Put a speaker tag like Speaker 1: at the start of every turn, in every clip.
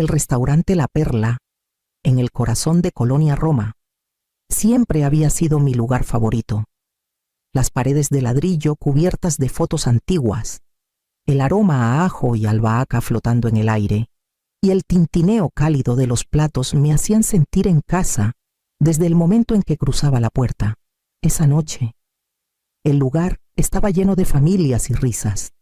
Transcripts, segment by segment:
Speaker 1: El restaurante La Perla, en el corazón de Colonia Roma, siempre había sido mi lugar favorito. Las paredes de ladrillo cubiertas de fotos antiguas, el aroma a ajo y albahaca flotando en el aire, y el tintineo cálido de los platos me hacían sentir en casa desde el momento en que cruzaba la puerta. Esa noche, el lugar estaba lleno de familias y risas,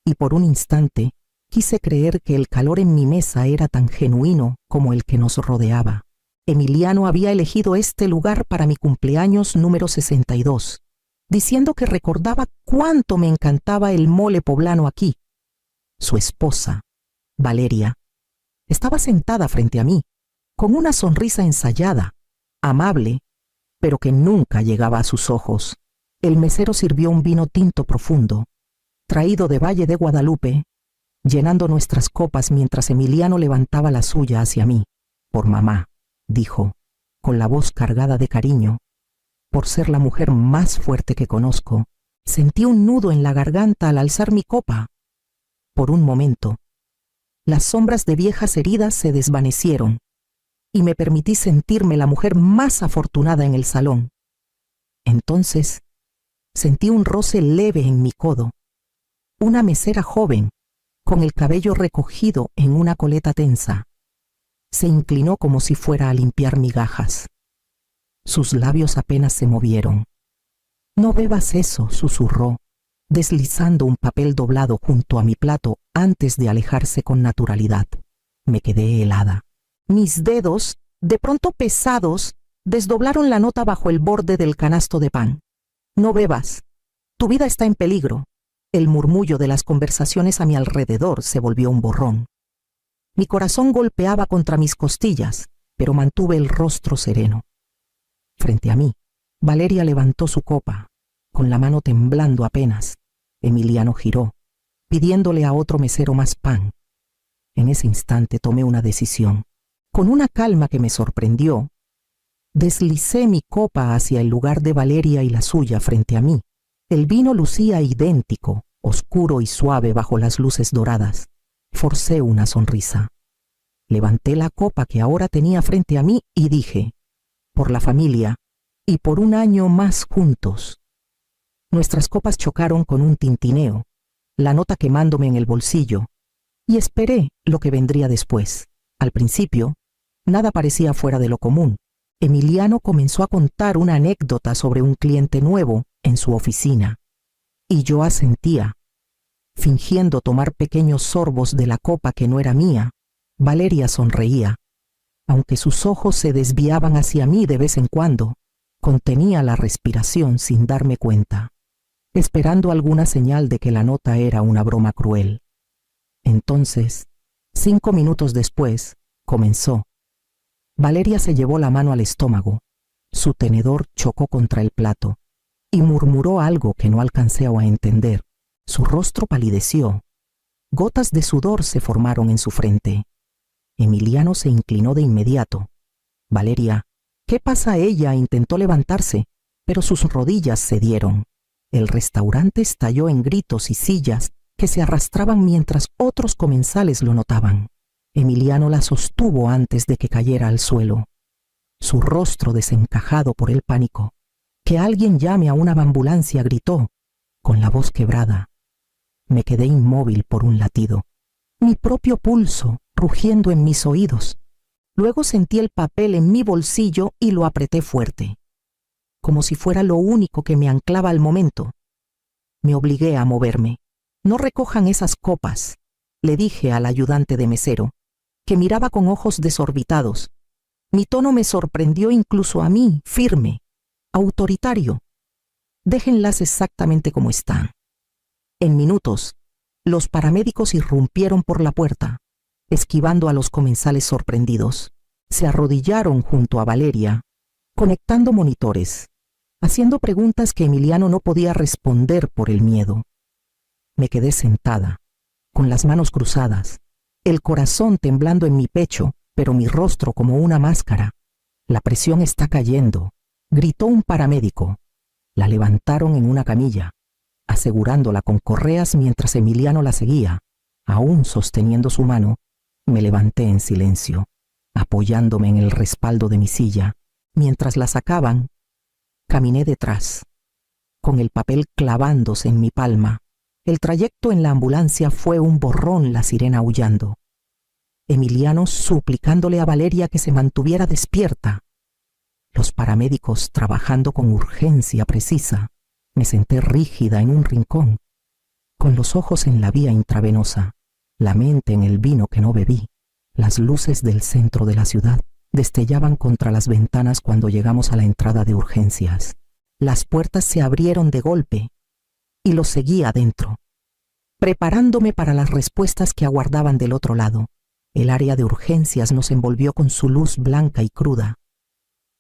Speaker 1: y por un instante quise creer que el calor en mi mesa era tan genuino como el que nos rodeaba. Emiliano había elegido este lugar para mi cumpleaños número 62, diciendo que recordaba cuánto me encantaba el mole poblano aquí. Su esposa, Valeria, estaba sentada frente a mí, con una sonrisa ensayada, amable, pero que nunca llegaba a sus ojos. El mesero sirvió un vino tinto profundo, traído de Valle de Guadalupe, llenando nuestras copas mientras Emiliano levantaba la suya hacia mí. Por mamá, dijo, con la voz cargada de cariño. Por ser la mujer más fuerte que conozco, sentí un nudo en la garganta al alzar mi copa. Por un momento, las sombras de viejas heridas se desvanecieron y me permití sentirme la mujer más afortunada en el salón. Entonces, sentí un roce leve en mi codo. Una mesera joven, con el cabello recogido en una coleta tensa, se inclinó como si fuera a limpiar migajas. Sus labios apenas se movieron. «No bebas eso», susurró, deslizando un papel doblado junto a mi plato antes de alejarse con naturalidad. Me quedé helada. Mis dedos, de pronto pesados, desdoblaron la nota bajo el borde del canasto de pan. «No bebas. Tu vida está en peligro». El murmullo de las conversaciones a mi alrededor se volvió un borrón. Mi corazón golpeaba contra mis costillas, pero mantuve el rostro sereno. Frente a mí, Valeria levantó su copa, con la mano temblando apenas. Emiliano giró, pidiéndole a otro mesero más pan. En ese instante tomé una decisión. Con una calma que me sorprendió, deslicé mi copa hacia el lugar de Valeria y la suya frente a mí. El vino lucía idéntico, oscuro y suave bajo las luces doradas. Forcé una sonrisa. Levanté la copa que ahora tenía frente a mí y dije, «Por la familia y por un año más juntos». Nuestras copas chocaron con un tintineo, la nota quemándome en el bolsillo, y esperé lo que vendría después. Al principio, nada parecía fuera de lo común. Emiliano comenzó a contar una anécdota sobre un cliente nuevo en su oficina, y yo asentía, fingiendo tomar pequeños sorbos de la copa que no era mía. Valeria sonreía, aunque sus ojos se desviaban hacia mí de vez en cuando. Contenía la respiración sin darme cuenta, esperando alguna señal de que la nota era una broma cruel. Entonces, 5 minutos después, comenzó. Valeria se llevó la mano al estómago, su tenedor chocó contra el plato, y murmuró algo que no alcancé a entender. Su rostro palideció. Gotas de sudor se formaron en su frente. Emiliano se inclinó de inmediato. Valeria, ¿qué pasa? Ella intentó levantarse, pero sus rodillas cedieron. El restaurante estalló en gritos y sillas que se arrastraban mientras otros comensales lo notaban. Emiliano la sostuvo antes de que cayera al suelo, su rostro desencajado por el pánico. «Que alguien llame a una ambulancia», gritó, con la voz quebrada. Me quedé inmóvil por un latido, mi propio pulso rugiendo en mis oídos. Luego sentí el papel en mi bolsillo y lo apreté fuerte, como si fuera lo único que me anclaba al momento. Me obligué a moverme. «No recojan esas copas», le dije al ayudante de mesero, que miraba con ojos desorbitados. Mi tono me sorprendió incluso a mí, firme, autoritario. «Déjenlas exactamente como están». En minutos, los paramédicos irrumpieron por la puerta, esquivando a los comensales sorprendidos. Se arrodillaron junto a Valeria, conectando monitores, haciendo preguntas que Emiliano no podía responder por el miedo. Me quedé sentada, con las manos cruzadas, el corazón temblando en mi pecho, pero mi rostro como una máscara. «La presión está cayendo», gritó un paramédico. La levantaron en una camilla, asegurándola con correas mientras Emiliano la seguía, aún sosteniendo su mano, Me levanté en silencio, apoyándome en el respaldo de mi silla. Mientras la sacaban, caminé detrás, con el papel clavándose en mi palma. El trayecto en la ambulancia fue un borrón, la sirena aullando. Emiliano suplicándole a Valeria que se mantuviera despierta. Los paramédicos trabajando con urgencia precisa. Me senté rígida en un rincón, con los ojos en la vía intravenosa, la mente en el vino que no bebí. Las luces del centro de la ciudad destellaban contra las ventanas cuando llegamos a la entrada de urgencias. Las puertas se abrieron de golpe y los seguí adentro, preparándome para las respuestas que aguardaban del otro lado. El área de urgencias nos envolvió con su luz blanca y cruda,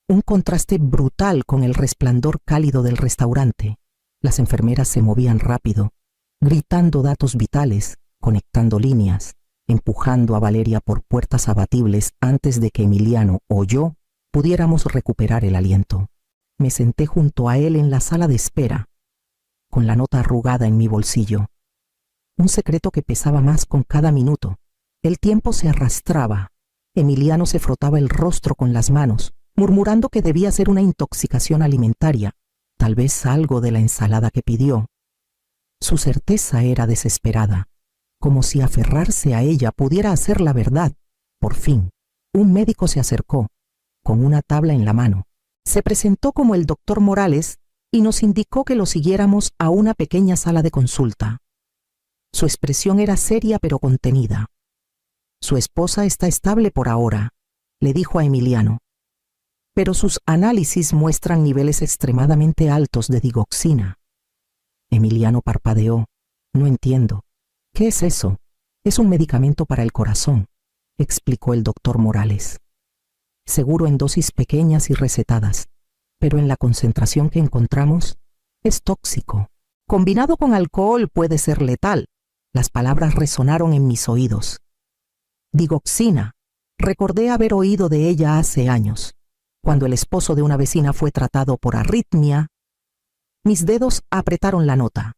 Speaker 1: un contraste brutal con el resplandor cálido del restaurante. Las enfermeras se movían rápido, gritando datos vitales, conectando líneas, empujando a Valeria por puertas abatibles antes de que Emiliano o yo pudiéramos recuperar el aliento. Me senté junto a él en la sala de espera, con la nota arrugada en mi bolsillo. Un secreto que pesaba más con cada minuto. El tiempo se arrastraba. Emiliano se frotaba el rostro con las manos, murmurando que debía ser una intoxicación alimentaria, tal vez algo de la ensalada que pidió. Su certeza era desesperada, como si aferrarse a ella pudiera hacer la verdad. Por fin, un médico se acercó, con una tabla en la mano. Se presentó como el doctor Morales y nos indicó que lo siguiéramos a una pequeña sala de consulta. Su expresión era seria pero contenida. Su esposa está estable por ahora, le dijo a Emiliano, pero sus análisis muestran niveles extremadamente altos de digoxina. Emiliano parpadeó. No entiendo. ¿Qué es eso? Es un medicamento para el corazón, explicó el doctor Morales. Seguro en dosis pequeñas y recetadas, pero en la concentración que encontramos es tóxico. Combinado con alcohol puede ser letal. Las palabras resonaron en mis oídos. Digoxina. Recordé haber oído de ella hace años, cuando el esposo de una vecina fue tratado por arritmia. Mis dedos apretaron la nota.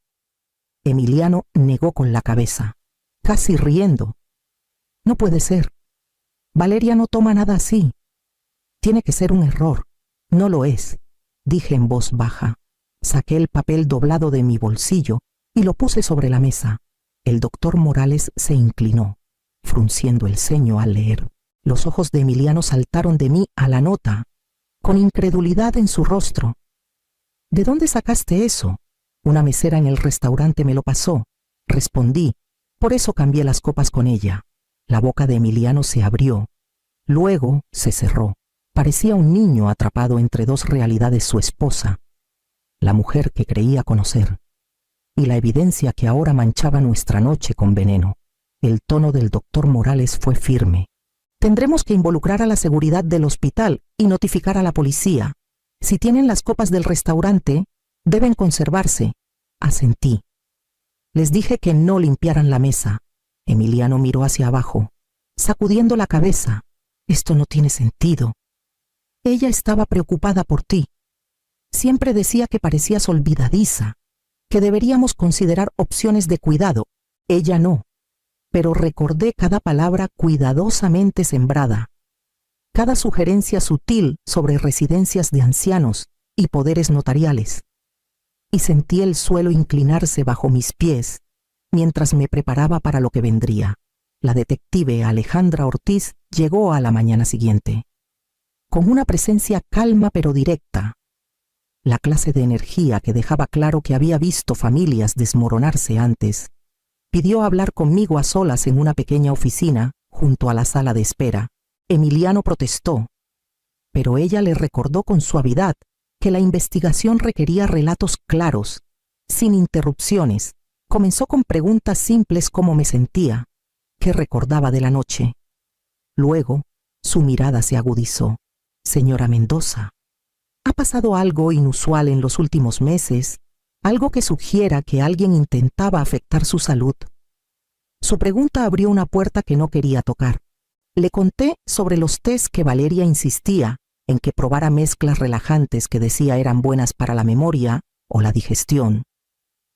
Speaker 1: Emiliano negó con la cabeza, casi riendo. No puede ser. Valeria no toma nada así. Tiene que ser un error. No lo es, dije en voz baja. Saqué el papel doblado de mi bolsillo y lo puse sobre la mesa. El doctor Morales se inclinó, frunciendo el ceño al leer. Los ojos de Emiliano saltaron de mí a la nota, con incredulidad en su rostro. ¿De dónde sacaste eso? Una mesera en el restaurante me lo pasó, respondí. Por eso cambié las copas con ella. La boca de Emiliano se abrió, luego se cerró. Parecía un niño atrapado entre dos realidades: su esposa, la mujer que creía conocer, y la evidencia que ahora manchaba nuestra noche con veneno. El tono del doctor Morales fue firme. Tendremos que involucrar a la seguridad del hospital y notificar a la policía. Si tienen las copas del restaurante, deben conservarse. Asentí. Les dije que no limpiaran la mesa. Emiliano miró hacia abajo, sacudiendo la cabeza. Esto no tiene sentido. Ella estaba preocupada por ti. Siempre decía que parecías olvidadiza, que deberíamos considerar opciones de cuidado. Ella no. Pero recordé cada palabra cuidadosamente sembrada, cada sugerencia sutil sobre residencias de ancianos y poderes notariales, y sentí el suelo inclinarse bajo mis pies mientras me preparaba para lo que vendría. La detective Alejandra Ortiz llegó a la mañana siguiente, con una presencia calma pero directa, la clase de energía que dejaba claro que había visto familias desmoronarse antes. Pidió hablar conmigo a solas en una pequeña oficina junto a la sala de espera. Emiliano protestó, pero ella le recordó con suavidad que la investigación requería relatos claros, sin interrupciones. Comenzó con preguntas simples: cómo me sentía, qué recordaba de la noche. Luego, su mirada se agudizó. Señora Mendoza, ¿ha pasado algo inusual en los últimos meses? Algo que sugiera que alguien intentaba afectar su salud. Su pregunta abrió una puerta que no quería tocar. Le conté sobre los tés que Valeria insistía en que probara, mezclas relajantes que decía eran buenas para la memoria o la digestión.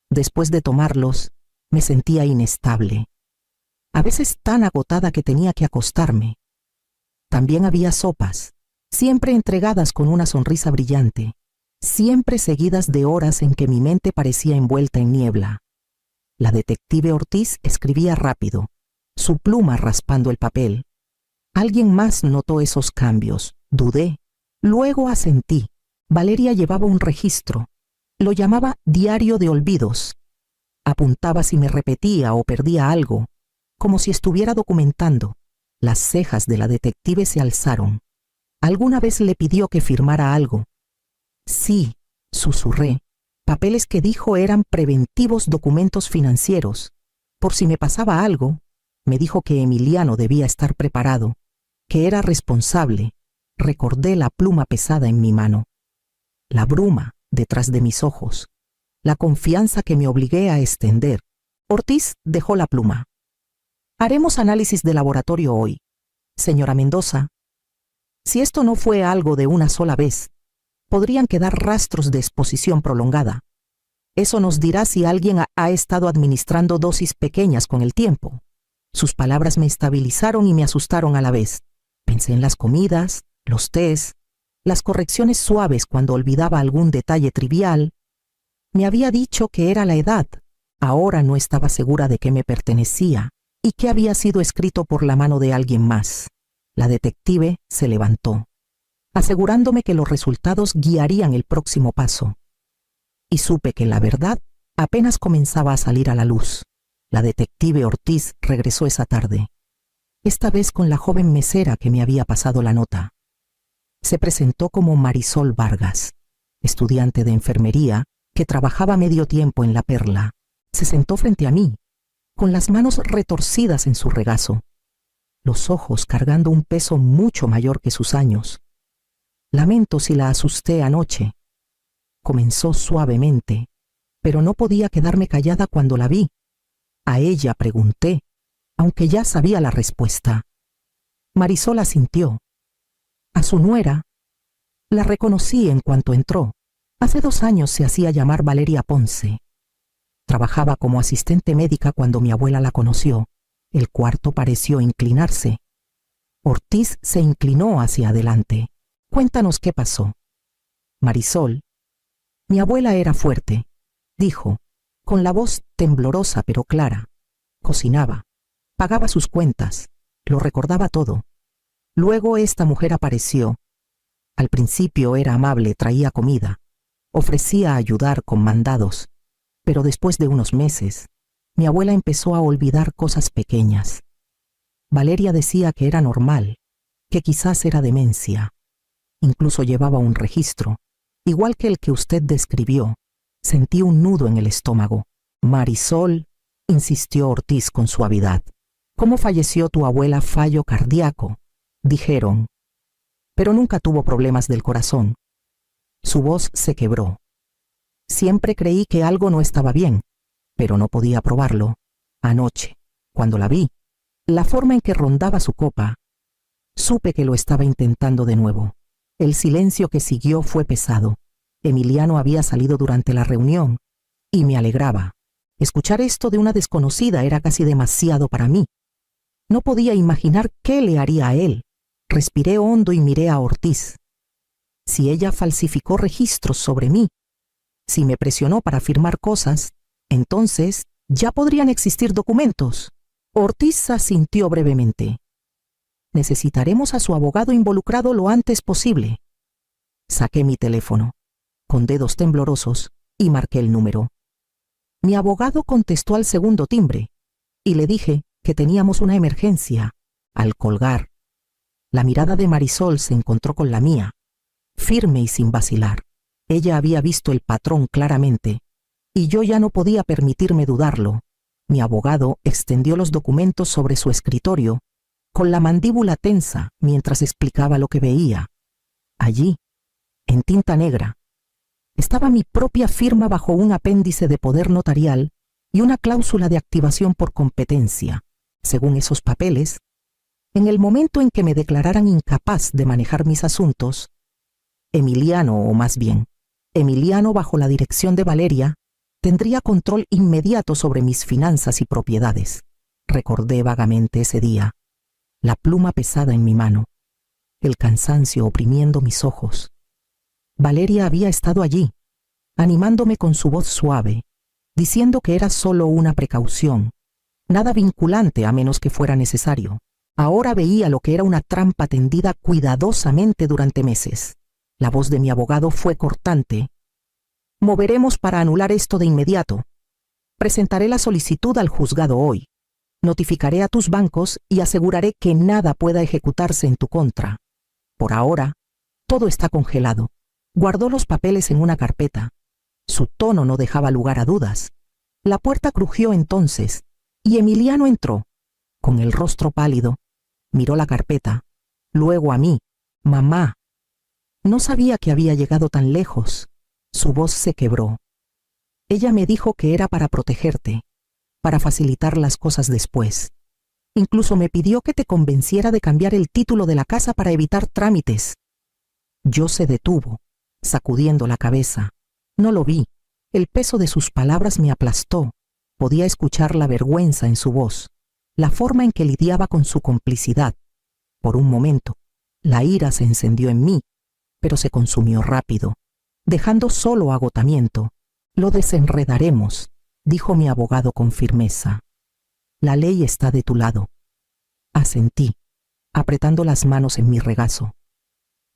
Speaker 1: Después de tomarlos, me sentía inestable. a veces tan agotada que tenía que acostarme. También había sopas, siempre entregadas con una sonrisa brillante, siempre seguidas de horas en que mi mente parecía envuelta en niebla. La detective Ortiz escribía rápido, su pluma raspando el papel. Alguien más notó esos cambios. Dudé. Luego asentí. Valeria llevaba un registro. Lo llamaba diario de olvidos. Apuntaba si me repetía o perdía algo, como si estuviera documentando. Las cejas de la detective se alzaron. Alguna vez le pidió que firmara algo. Sí, susurré. Papeles que dijo eran preventivos documentos financieros. Por si me pasaba algo, me dijo que Emiliano debía estar preparado, que era responsable. Recordé la pluma pesada en mi mano, la bruma detrás de mis ojos, la confianza que me obligué a extender. Ortiz dejó la pluma. Haremos análisis de laboratorio hoy, señora Mendoza. Si esto no fue algo de una sola vez, podrían quedar rastros de exposición prolongada. Eso nos dirá si alguien ha estado administrando dosis pequeñas con el tiempo. Sus palabras me estabilizaron y me asustaron a la vez. Pensé en las comidas, los tés, las correcciones suaves cuando olvidaba algún detalle trivial. Me había dicho que era la edad. Ahora no estaba segura de qué me pertenecía y que había sido escrito por la mano de alguien más. La detective se levantó, asegurándome que los resultados guiarían el próximo paso. Y supe que la verdad apenas comenzaba a salir a la luz. La detective Ortiz regresó esa tarde, esta vez con la joven mesera que me había pasado la nota. Se presentó como Marisol Vargas, estudiante de enfermería que trabajaba medio tiempo en La Perla. Se sentó frente a mí, con las manos retorcidas en su regazo, los ojos cargando un peso mucho mayor que sus años. Lamento si la asusté anoche. Comenzó suavemente, pero no podía quedarme callada cuando la vi. A ella pregunté, aunque ya sabía la respuesta. Marisol asintió. A su nuera. La reconocí en cuanto entró. Hace 2 años se hacía llamar Valeria Ponce. Trabajaba como asistente médica cuando mi abuela la conoció. El cuarto pareció inclinarse. Ortiz se inclinó hacia adelante. Cuéntanos qué pasó. Marisol. Mi abuela era fuerte, dijo, con la voz temblorosa pero clara. Cocinaba, pagaba sus cuentas, lo recordaba todo. Luego esta mujer apareció. Al principio era amable, traía comida, ofrecía ayudar con mandados, pero después de unos meses, mi abuela empezó a olvidar cosas pequeñas. Valeria decía que era normal, que quizás era demencia. Incluso llevaba un registro, igual que el que usted describió. Sentí un nudo en el estómago. Marisol, insistió Ortiz con suavidad. ¿Cómo falleció tu abuela? Fallo cardíaco, dijeron. Pero nunca tuvo problemas del corazón. Su voz se quebró. Siempre creí que algo no estaba bien, pero no podía probarlo. Anoche, cuando la vi, la forma en que rondaba su copa, supe que lo estaba intentando de nuevo. El silencio que siguió fue pesado. Emiliano había salido durante la reunión, y me alegraba. Escuchar esto de una desconocida era casi demasiado para mí. No podía imaginar qué le haría a él. Respiré hondo y miré a Ortiz. Si ella falsificó registros sobre mí, si me presionó para firmar cosas, entonces ya podrían existir documentos. Ortiz asintió brevemente. Necesitaremos a su abogado involucrado lo antes posible. Saqué mi teléfono, con dedos temblorosos, y marqué el número. Mi abogado contestó al segundo timbre, y le dije que teníamos una emergencia. Al colgar, la mirada de Marisol se encontró con la mía, firme y sin vacilar. Ella había visto el patrón claramente, y yo ya no podía permitirme dudarlo. Mi abogado extendió los documentos sobre su escritorio, con la mandíbula tensa mientras explicaba lo que veía. Allí, en tinta negra, estaba mi propia firma bajo un apéndice de poder notarial y una cláusula de activación por competencia. Según esos papeles, en el momento en que me declararan incapaz de manejar mis asuntos, Emiliano, o más bien, Emiliano bajo la dirección de Valeria, tendría control inmediato sobre mis finanzas y propiedades. Recordé vagamente ese día, la pluma pesada en mi mano, el cansancio oprimiendo mis ojos. Valeria había estado allí, animándome con su voz suave, diciendo que era solo una precaución, nada vinculante a menos que fuera necesario. Ahora veía lo que era una trampa tendida cuidadosamente durante meses. La voz de mi abogado fue cortante. Moveremos para anular esto de inmediato. Presentaré la solicitud al juzgado hoy. Notificaré a tus bancos y aseguraré que nada pueda ejecutarse en tu contra. Por ahora, todo está congelado. Guardó los papeles en una carpeta. Su tono no dejaba lugar a dudas. La puerta crujió entonces, y Emiliano entró, con el rostro pálido. Miró la carpeta, luego a mí. Mamá. No sabía que había llegado tan lejos. Su voz se quebró. Ella me dijo que era para protegerte, para facilitar las cosas después. Incluso me pidió que te convenciera de cambiar el título de la casa para evitar trámites. Yo se detuvo, sacudiendo la cabeza. No lo vi. El peso de sus palabras me aplastó. Podía escuchar la vergüenza en su voz, la forma en que lidiaba con su complicidad. Por un momento, la ira se encendió en mí, pero se consumió rápido, dejando solo agotamiento. Lo desenredaremos, dijo mi abogado con firmeza. La ley está de tu lado. Asentí, apretando las manos en mi regazo.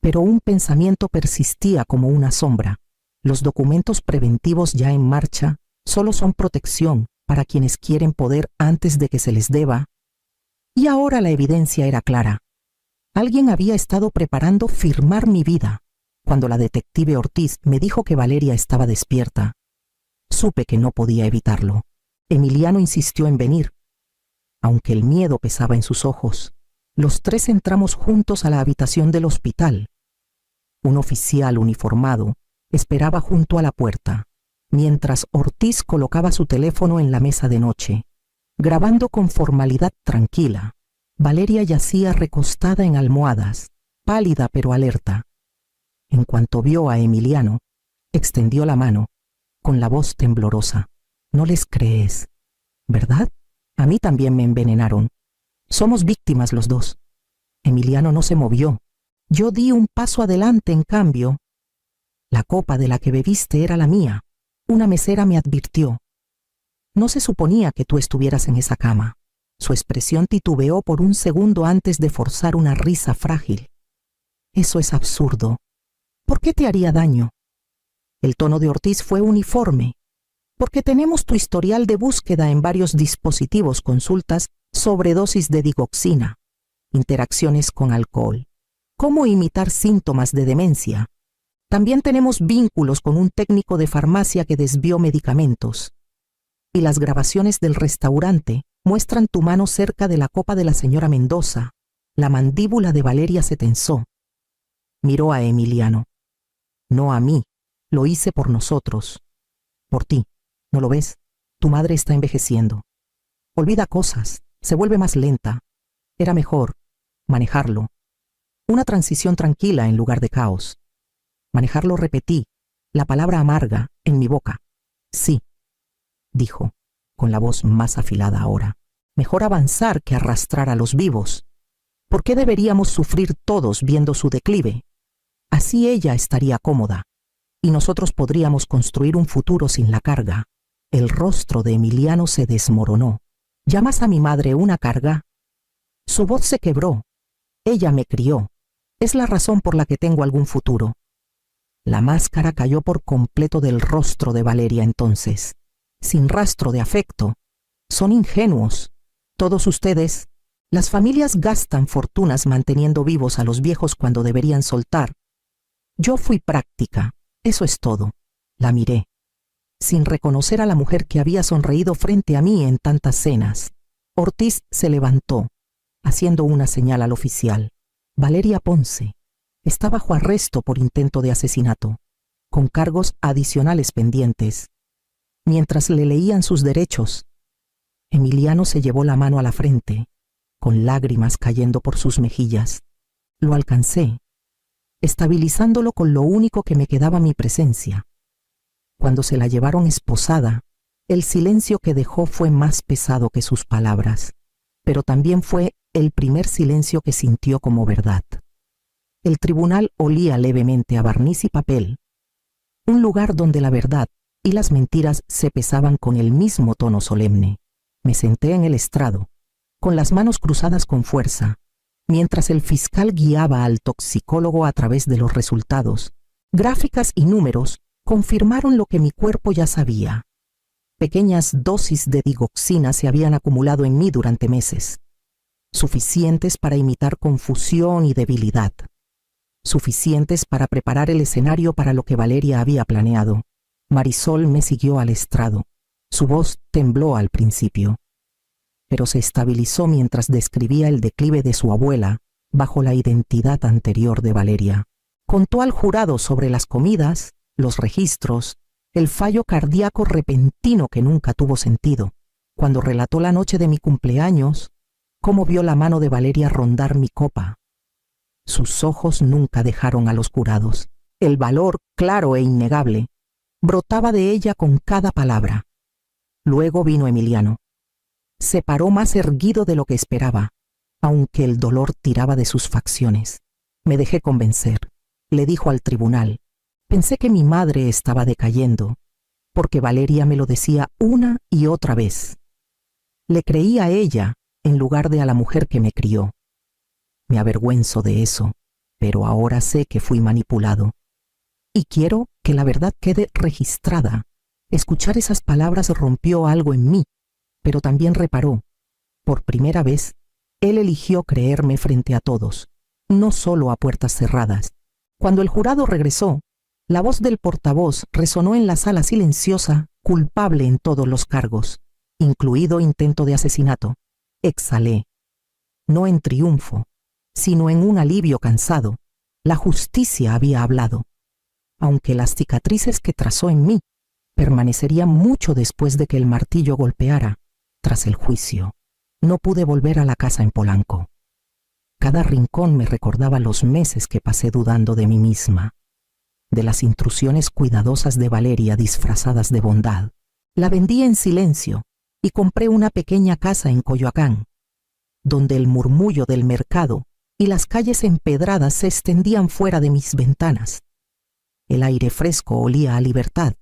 Speaker 1: Pero un pensamiento persistía como una sombra. Los documentos preventivos ya en marcha solo son protección para quienes quieren poder antes de que se les deba. Y ahora la evidencia era clara. Alguien había estado preparando firmar mi vida. Cuando la detective Ortiz me dijo que Valeria estaba despierta, supe que no podía evitarlo. Emiliano insistió en venir. Aunque el miedo pesaba en sus ojos, los tres entramos juntos a la habitación del hospital. Un oficial uniformado esperaba junto a la puerta, mientras Ortiz colocaba su teléfono en la mesa de noche, grabando con formalidad tranquila. Valeria yacía recostada en almohadas, pálida pero alerta. En cuanto vio a Emiliano, extendió la mano, con la voz temblorosa. No les crees, ¿verdad? A mí también me envenenaron. Somos víctimas los dos. Emiliano no se movió. Yo di un paso adelante, en cambio. La copa de la que bebiste era la mía. Una mesera me advirtió. No se suponía que tú estuvieras en esa cama. Su expresión titubeó por un segundo antes de forzar una risa frágil. Eso es absurdo. ¿Por qué te haría daño? El tono de Ortiz fue uniforme. Porque tenemos tu historial de búsqueda en varios dispositivos, consultas, sobredosis de digoxina, interacciones con alcohol, cómo imitar síntomas de demencia. También tenemos vínculos con un técnico de farmacia que desvió medicamentos. Y las grabaciones del restaurante muestran tu mano cerca de la copa de la señora Mendoza. La mandíbula de Valeria se tensó. Miró a Emiliano. No a mí. Lo hice por nosotros. Por ti. ¿No lo ves? Tu madre está envejeciendo. Olvida cosas. Se vuelve más lenta. Era mejor manejarlo. Una transición tranquila en lugar de caos. Manejarlo repetí, la palabra amarga en mi boca. Sí, dijo, con la voz más afilada ahora. Mejor avanzar que arrastrar a los vivos. ¿Por qué deberíamos sufrir todos viendo su declive? Así ella estaría cómoda, y nosotros podríamos construir un futuro sin la carga. El rostro de Emiliano se desmoronó. ¿Llamas a mi madre una carga? Su voz se quebró. Ella me crió. Es la razón por la que tengo algún futuro. La máscara cayó por completo del rostro de Valeria entonces, sin rastro de afecto. Son ingenuos. Todos ustedes. Las familias gastan fortunas manteniendo vivos a los viejos cuando deberían soltar. Yo fui práctica. Eso es todo. La miré, sin reconocer a la mujer que había sonreído frente a mí en tantas cenas. Ortiz se levantó, haciendo una señal al oficial. Valeria Ponce está bajo arresto por intento de asesinato, con cargos adicionales pendientes. Mientras le leían sus derechos, Emiliano se llevó la mano a la frente, con lágrimas cayendo por sus mejillas. Lo alcancé, estabilizándolo con lo único que me quedaba, mi presencia. Cuando se la llevaron esposada, el silencio que dejó fue más pesado que sus palabras. pero también fue el primer silencio que sintió como verdad. El tribunal olía levemente a barniz y papel, un lugar donde la verdad y las mentiras se pesaban con el mismo tono solemne. Me senté en el estrado, con las manos cruzadas con fuerza, mientras el fiscal guiaba al toxicólogo a través de los resultados. Gráficas y números confirmaron lo que mi cuerpo ya sabía. Pequeñas dosis de digoxina se habían acumulado en mí durante meses, suficientes para imitar confusión y debilidad, suficientes para preparar el escenario para lo que Valeria había planeado. Marisol me siguió al estrado. Su voz tembló al principio, pero se estabilizó mientras describía el declive de su abuela bajo la identidad anterior de Valeria. Contó al jurado sobre las comidas, los registros, el fallo cardíaco repentino que nunca tuvo sentido. Cuando relató la noche de mi cumpleaños, cómo vio la mano de Valeria rondar mi copa. Sus ojos nunca dejaron a los jurados. El valor, claro e innegable, brotaba de ella con cada palabra. Luego vino Emiliano. Se paró más erguido de lo que esperaba, aunque el dolor tiraba de sus facciones. Me dejé convencer. Le dijo al tribunal. Pensé que mi madre estaba decayendo, porque Valeria me lo decía una y otra vez. Le creí a ella en lugar de a la mujer que me crió. Me avergüenzo de eso, pero ahora sé que fui manipulado. Y quiero que la verdad quede registrada. Escuchar esas palabras rompió algo en mí, pero también reparó. Por primera vez, él eligió creerme frente a todos, no solo a puertas cerradas. Cuando el jurado regresó, la voz del portavoz resonó en la sala silenciosa, culpable en todos los cargos, incluido intento de asesinato. Exhalé, no en triunfo, sino en un alivio cansado. La justicia había hablado, aunque las cicatrices que trazó en mí permanecerían mucho después de que el martillo golpeara. Tras el juicio, no pude volver a la casa en Polanco. Cada rincón me recordaba los meses que pasé dudando de mí misma, de las intrusiones cuidadosas de Valeria disfrazadas de bondad. La vendí en silencio y compré una pequeña casa en Coyoacán, donde el murmullo del mercado y las calles empedradas se extendían fuera de mis ventanas. El aire fresco olía a libertad,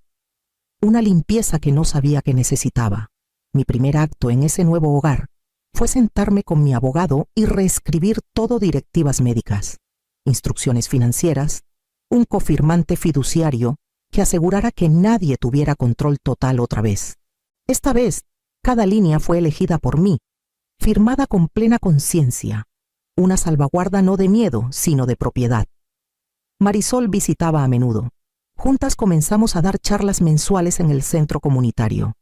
Speaker 1: una limpieza que no sabía que necesitaba. Mi primer acto en ese nuevo hogar fue sentarme con mi abogado y reescribir todo: directivas médicas, instrucciones financieras, un cofirmante fiduciario que asegurara que nadie tuviera control total otra vez. Esta vez, cada línea fue elegida por mí, firmada con plena conciencia, una salvaguarda no de miedo, sino de propiedad. Marisol visitaba a menudo. Juntas comenzamos a dar charlas mensuales en el centro comunitario,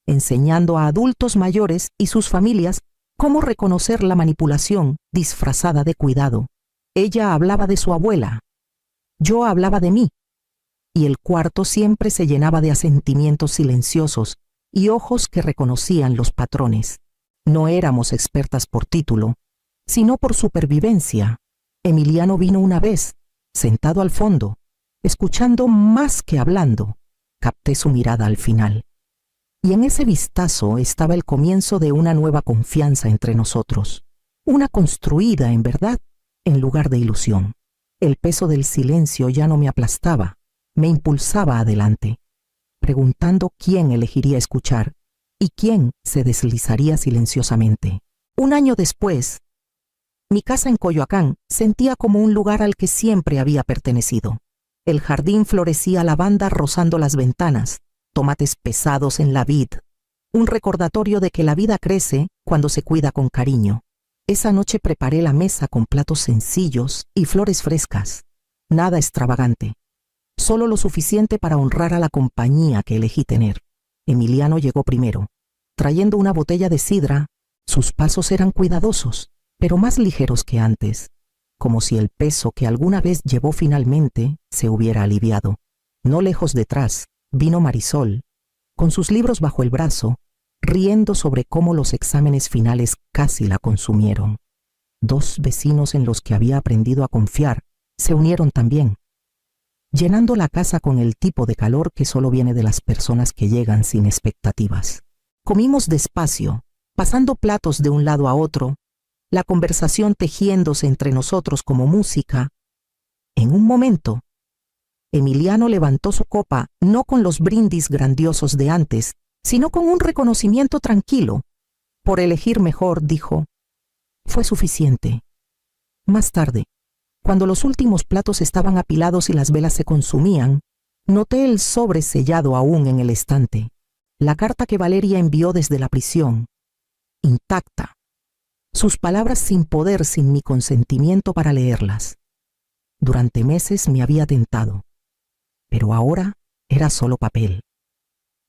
Speaker 1: enseñando a adultos mayores y sus familias cómo reconocer la manipulación disfrazada de cuidado. Ella hablaba de su abuela, yo hablaba de mí, y el cuarto siempre se llenaba de asentimientos silenciosos y ojos que reconocían los patrones. No éramos expertas por título, sino por supervivencia. Emiliano vino una vez, sentado al fondo, escuchando más que hablando. Capté su mirada al final. Y en ese vistazo estaba el comienzo de una nueva confianza entre nosotros, una construida en verdad en lugar de ilusión. El peso del silencio ya no me aplastaba, me impulsaba adelante, preguntando quién elegiría escuchar y quién se deslizaría silenciosamente. Un año después, mi casa en Coyoacán sentía como un lugar al que siempre había pertenecido. El jardín florecía lavanda rozando las ventanas, tomates pesados en la vid, un recordatorio de que la vida crece cuando se cuida con cariño. Esa noche preparé la mesa con platos sencillos y flores frescas, nada extravagante, solo lo suficiente para honrar a la compañía que elegí tener. Emiliano llegó primero, trayendo una botella de sidra. Sus pasos eran cuidadosos, pero más ligeros que antes, como si el peso que alguna vez llevó finalmente se hubiera aliviado. No lejos detrás vino Marisol, con sus libros bajo el brazo, riendo sobre cómo los exámenes finales casi la consumieron. Dos vecinos en los que había aprendido a confiar se unieron también, llenando la casa con el tipo de calor que solo viene de las personas que llegan sin expectativas. Comimos despacio, pasando platos de un lado a otro, la conversación tejiéndose entre nosotros como música. En un momento, Emiliano levantó su copa no con los brindis grandiosos de antes, sino con un reconocimiento tranquilo. Por elegir mejor, dijo, fue suficiente. Más tarde, cuando los últimos platos estaban apilados y las velas se consumían, noté el sobre sellado aún en el estante, la carta que Valeria envió desde la prisión, intacta, sus palabras sin poder, sin mi consentimiento para leerlas. Durante meses me había tentado, pero ahora era solo papel.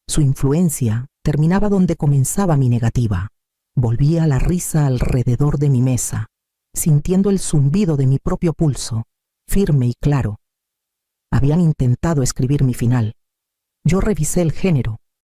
Speaker 1: Su influencia terminaba donde comenzaba mi negativa. Volvía la risa alrededor de mi mesa, sintiendo el zumbido de mi propio pulso, firme y claro. Habían intentado escribir mi final. Yo revisé el género,